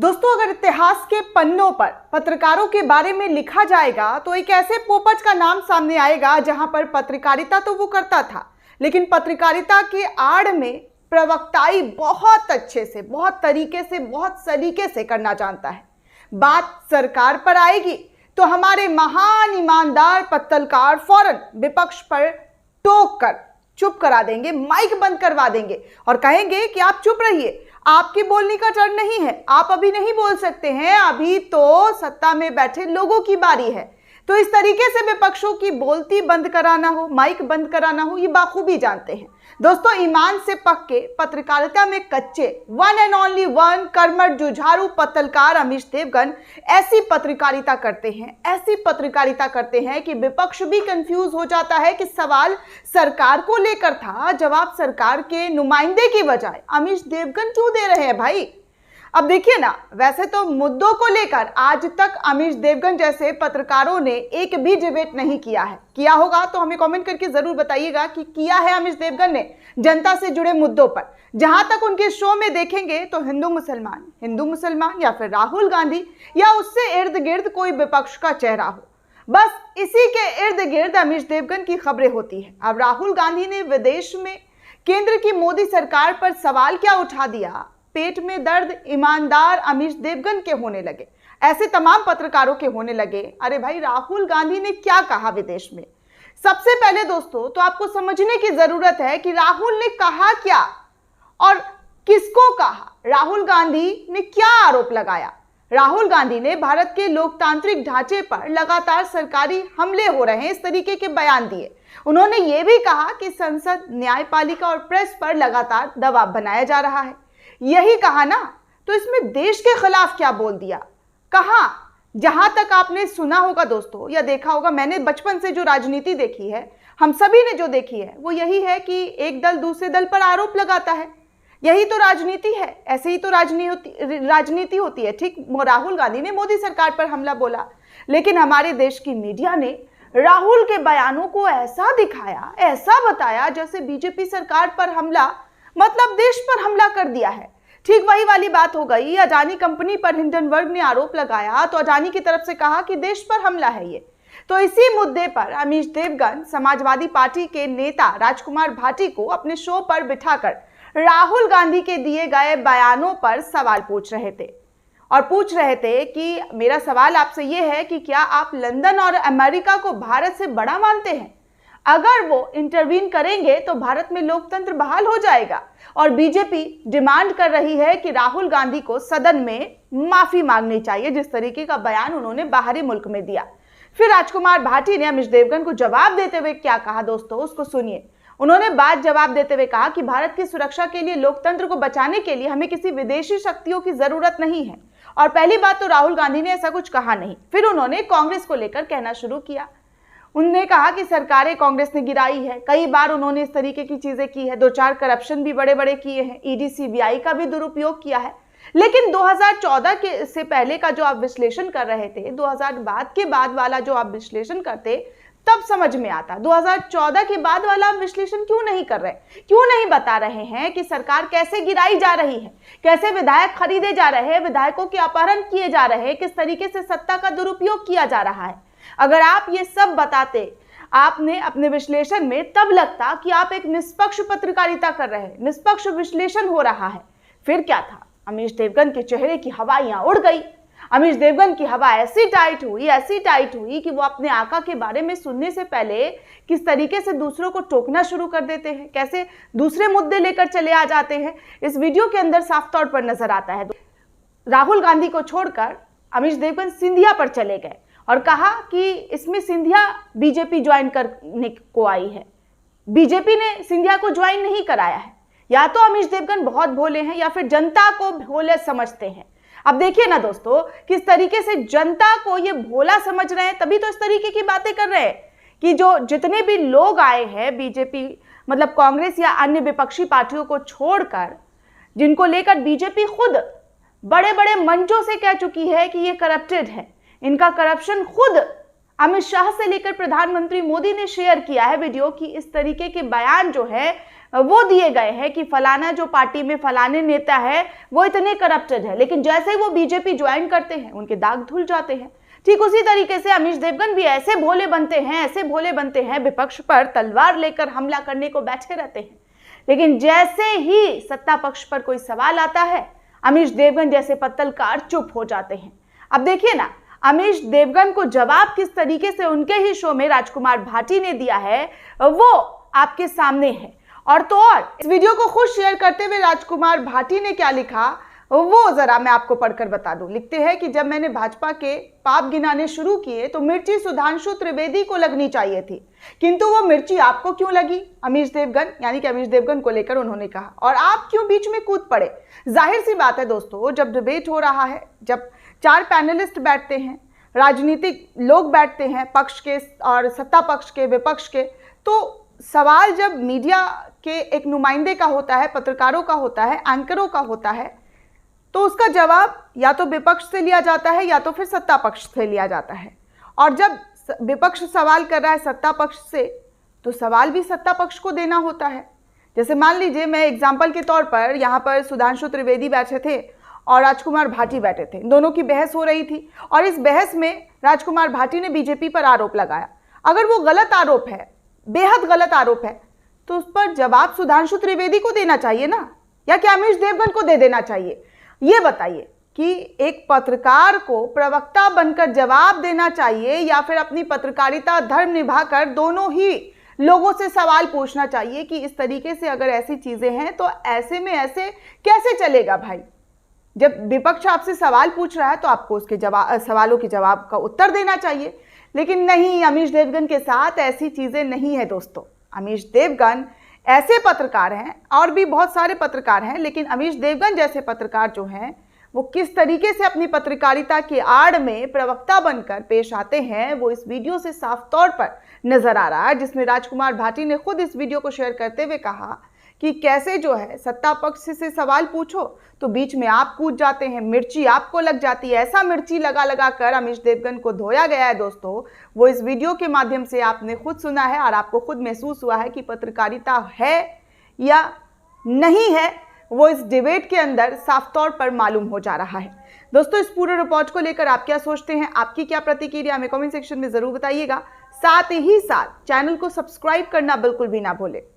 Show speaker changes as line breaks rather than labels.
दोस्तों, अगर इतिहास के पन्नों पर पत्रकारों के बारे में लिखा जाएगा तो एक ऐसे पोपट का नाम सामने आएगा जहां पर पत्रकारिता तो वो करता था, लेकिन पत्रकारिता के आड़ में प्रवक्ताई बहुत अच्छे से, बहुत तरीके से, बहुत सलीके से करना जानता है। बात सरकार पर आएगी तो हमारे महान ईमानदार पत्रकार फौरन विपक्ष पर टोक कर चुप करा देंगे, माइक बंद करवा देंगे और कहेंगे कि आप चुप रहिए, आपकी बोलने का टर्न नहीं है, आप अभी नहीं बोल सकते हैं, अभी तो सत्ता में बैठे लोगों की बारी है। तो इस तरीके से विपक्षों की बोलती बंद कराना हो, माइक बंद कराना हो, ये बाखूबी जानते हैं। दोस्तों, ईमान से पक्के पत्रकारिता में कच्चे वन एंड ओनली वन कर्मठ जुझारू पत्रकार अमीश देवगन ऐसी पत्रकारिता करते हैं कि विपक्ष भी कंफ्यूज हो जाता है कि सवाल सरकार को लेकर था, जवाब सरकार के नुमाइंदे की बजाय अमीश देवगन क्यों दे रहे हैं भाई। अब देखिए ना, वैसे तो मुद्दों को लेकर आज तक अमीश देवगन जैसे पत्रकारों ने एक भी डिबेट नहीं किया है। किया होगा तो हमें कमेंट करके जरूर बताइएगा कि किया है अमीश देवगन ने जनता से जुड़े मुद्दों पर। जहां तक उनके शो में देखेंगे तो हिंदू मुसलमान या फिर राहुल गांधी या उससे इर्द गिर्द कोई विपक्ष का चेहरा हो, बस इसी के इर्द गिर्द अमीश देवगन की खबरें होती है। अब राहुल गांधी ने विदेश में केंद्र की मोदी सरकार पर सवाल क्या उठा दिया, पेट में दर्द ईमानदार अमीश देवगन के होने लगे, ऐसे तमाम पत्रकारों के होने लगे। अरे भाई, राहुल गांधी ने क्या कहा विदेश में? सबसे पहले दोस्तों तो आपको समझने की जरूरत है कि राहुल ने कहा क्या और किसको कहा। राहुल गांधी ने क्या आरोप लगाया? राहुल गांधी ने भारत के लोकतांत्रिक ढांचे पर लगातार सरकारी हमले हो रहे हैं, इस तरीके के बयान दिए। उन्होंने ये भी कहा कि संसद, न्यायपालिका और प्रेस पर लगातार दबाव बनाया जा रहा है। यही कहा ना, तो इसमें देश के खिलाफ क्या बोल दिया? कहा, जहां तक आपने सुना होगा दोस्तों या देखा होगा, मैंने बचपन से जो राजनीति देखी है, हम सभी ने जो देखी है, वो यही है कि एक दल दूसरे दल पर आरोप लगाता है। यही तो राजनीति है, ऐसे ही तो राजनीति होती है। ठीक, राहुल गांधी ने मोदी सरकार पर हमला बोला, लेकिन हमारे देश की मीडिया ने राहुल के बयानों को ऐसा दिखाया, ऐसा बताया जैसे बीजेपी सरकार पर हमला मतलब देश पर हमला कर दिया है। ठीक वही वाली बात हो गई, अडानी कंपनी पर हिंडनबर्ग ने आरोप लगाया तो अडानी की तरफ से कहा कि देश पर हमला है ये। तो इसी मुद्दे पर अमीश देवगन समाजवादी पार्टी के नेता राजकुमार भाटी को अपने शो पर बिठाकर राहुल गांधी के दिए गए बयानों पर सवाल पूछ रहे थे और पूछ रहे थे कि मेरा सवाल आपसे ये है कि क्या आप लंदन और अमेरिका को भारत से बड़ा मानते हैं? अगर वो इंटरवीन करेंगे तो भारत में लोकतंत्र बहाल हो जाएगा। और बीजेपी डिमांड कर रही है कि राहुल गांधी को सदन में माफी मांगनी चाहिए, जिस तरीके का बयान उन्होंने बाहरी मुल्क में दिया। फिर राजकुमार भाटी ने अमीश देवगन को जवाब देते हुए क्या कहा दोस्तों, उसको सुनिए। उन्होंने बात जवाब देते हुए कहा कि भारत की सुरक्षा के लिए, लोकतंत्र को बचाने के लिए हमें किसी विदेशी शक्तियों की जरूरत नहीं है। और पहली बात तो राहुल गांधी ने ऐसा कुछ कहा नहीं। फिर उन्होंने कांग्रेस को लेकर कहना शुरू किया। उन्होंने कहा कि सरकारें कांग्रेस ने गिराई है, कई बार उन्होंने इस तरीके की चीजें की है, 2-4 करप्शन भी बड़े बड़े किए हैं, ईडी सीबीआई का भी दुरुपयोग किया है। लेकिन 2014 के से पहले का जो आप विश्लेषण कर रहे थे, 2000 के बाद वाला जो आप विश्लेषण करते, तब समझ में आता। 2014 के बाद वाला आप विश्लेषण क्यों नहीं कर रहे? क्यों नहीं बता रहे हैं कि सरकार कैसे गिराई जा रही है, कैसे विधायक खरीदे जा रहे हैं, विधायकों के अपहरण किए जा रहे हैं, किस तरीके से सत्ता का दुरुपयोग किया जा रहा है? अगर आप ये सब बताते आपने अपने विश्लेषण में, तब लगता कि आप एक निष्पक्ष पत्रकारिता कर रहे हैं, निष्पक्ष विश्लेषण हो रहा है। फिर क्या था? अमीश देवगन के चेहरे की हवाइयां उड़ गई। अमीश देवगन की हवा ऐसी टाइट हुई कि वो अपने आका के बारे में सुनने से पहले किस तरीके से दूसरों को टोकना शुरू कर देते हैं, कैसे दूसरे मुद्दे लेकर चले आ जाते हैं, इस वीडियो के अंदर साफ तौर पर नजर आता है। राहुल गांधी को छोड़कर अमीश देवगन सिंधिया पर चले गए और कहा कि इसमें सिंधिया बीजेपी ज्वाइन करने को आई है। बीजेपी ने सिंधिया को ज्वाइन नहीं कराया है। या तो अमीश देवगन बहुत भोले हैं या फिर जनता को भोले समझते हैं। अब देखिए ना दोस्तों, किस तरीके से जनता को ये भोला समझ रहे हैं, तभी तो इस तरीके की बातें कर रहे हैं कि जो जितने भी लोग आए हैं बीजेपी मतलब कांग्रेस या अन्य विपक्षी पार्टियों को छोड़कर, जिनको लेकर बीजेपी खुद बड़े बड़े मंचों से कह चुकी है कि ये करप्टेड है, इनका करप्शन खुद अमित शाह से लेकर प्रधानमंत्री मोदी ने शेयर किया है वीडियो की। इस तरीके के बयान जो है वो दिए गए हैं कि फलाना जो पार्टी में फलाने नेता है वो इतने करप्टेड है, लेकिन जैसे ही वो बीजेपी ज्वाइन करते हैं उनके दाग धुल जाते हैं। ठीक उसी तरीके से अमीश देवगन भी ऐसे भोले बनते हैं, विपक्ष पर तलवार लेकर हमला करने को बैठे रहते हैं, लेकिन जैसे ही सत्ता पक्ष पर कोई सवाल आता है अमीश देवगन जैसे पत्तलकार चुप हो जाते हैं। अब देखिए ना, अमीश देवगन को जवाब किस तरीके से उनके ही शो में राजकुमार भाटी ने दिया है वो आपके सामने है। और तो और इस वीडियो को खुद शेयर करते हुए राजकुमार भाटी ने क्या लिखा वो जरा मैं आपको पढ़कर बता दूं। लिखते हैं कि जब मैंने भाजपा के पाप गिनाने शुरू किए तो मिर्ची सुधांशु त्रिवेदी को लगनी चाहिए थी, किंतु वो मिर्ची आपको क्यों लगी? अमीश देवगन यानी कि अमीश देवगन को लेकर उन्होंने कहा, और आप क्यों बीच में कूद पड़े? जाहिर सी बात है दोस्तों, जब डिबेट हो रहा है, जब 4 पैनलिस्ट बैठते हैं, राजनीतिक लोग बैठते हैं, पक्ष के और सत्ता पक्ष के, विपक्ष के, तो सवाल जब मीडिया के एक नुमाइंदे का होता है, पत्रकारों का होता है, एंकरों का होता है, तो उसका जवाब या तो विपक्ष से लिया जाता है या तो फिर सत्ता पक्ष से लिया जाता है। और जब विपक्ष सवाल कर रहा है सत्ता पक्ष से, तो सवाल भी सत्ता पक्ष को देना होता है। जैसे मान लीजिए, मैं एग्जाम्पल के तौर पर यहाँ पर सुधांशु त्रिवेदी बैठे थे और राजकुमार भाटी बैठे थे, दोनों की बहस हो रही थी, और इस बहस में राजकुमार भाटी ने बीजेपी पर आरोप लगाया। अगर वो गलत आरोप है, बेहद गलत आरोप है, तो उस पर जवाब सुधांशु त्रिवेदी को देना चाहिए ना, या क्या अमीश देवगन को दे देना चाहिए? ये बताइए कि एक पत्रकार को प्रवक्ता बनकर जवाब देना चाहिए या फिर अपनी पत्रकारिता धर्म निभाकर दोनों ही लोगों से सवाल पूछना चाहिए कि इस तरीके से अगर ऐसी चीजें हैं तो ऐसे में ऐसे कैसे चलेगा भाई? जब विपक्ष आपसे सवाल पूछ रहा है तो आपको उसके सवालों के जवाब का उत्तर देना चाहिए, लेकिन नहीं, अमीश देवगन के साथ ऐसी चीजें नहीं है दोस्तों। अमीश देवगन ऐसे पत्रकार हैं, और भी बहुत सारे पत्रकार हैं, लेकिन अमीश देवगन जैसे पत्रकार जो हैं वो किस तरीके से अपनी पत्रकारिता की आड़ में प्रवक्ता बनकर पेश आते हैं वो इस वीडियो से साफ तौर पर नजर आ रहा है, जिसमें राजकुमार भाटी ने खुद इस वीडियो को शेयर करते हुए कहा कि कैसे जो है सत्ता पक्ष से सवाल पूछो तो बीच में आप कूद जाते हैं, मिर्ची आपको लग जाती है। ऐसा मिर्ची लगा कर अमीश देवगन को धोया गया है दोस्तों, वो इस वीडियो के माध्यम से आपने खुद सुना है और आपको खुद महसूस हुआ है कि पत्रकारिता है या नहीं है, वो इस डिबेट के अंदर साफ तौर पर मालूम हो जा रहा है। दोस्तों, इस पूरे रिपोर्ट को लेकर आप क्या सोचते हैं, आपकी क्या प्रतिक्रिया हमें कमेंट सेक्शन में जरूर बताइएगा। साथ ही साथ चैनल को सब्सक्राइब करना बिल्कुल भी ना भूलें।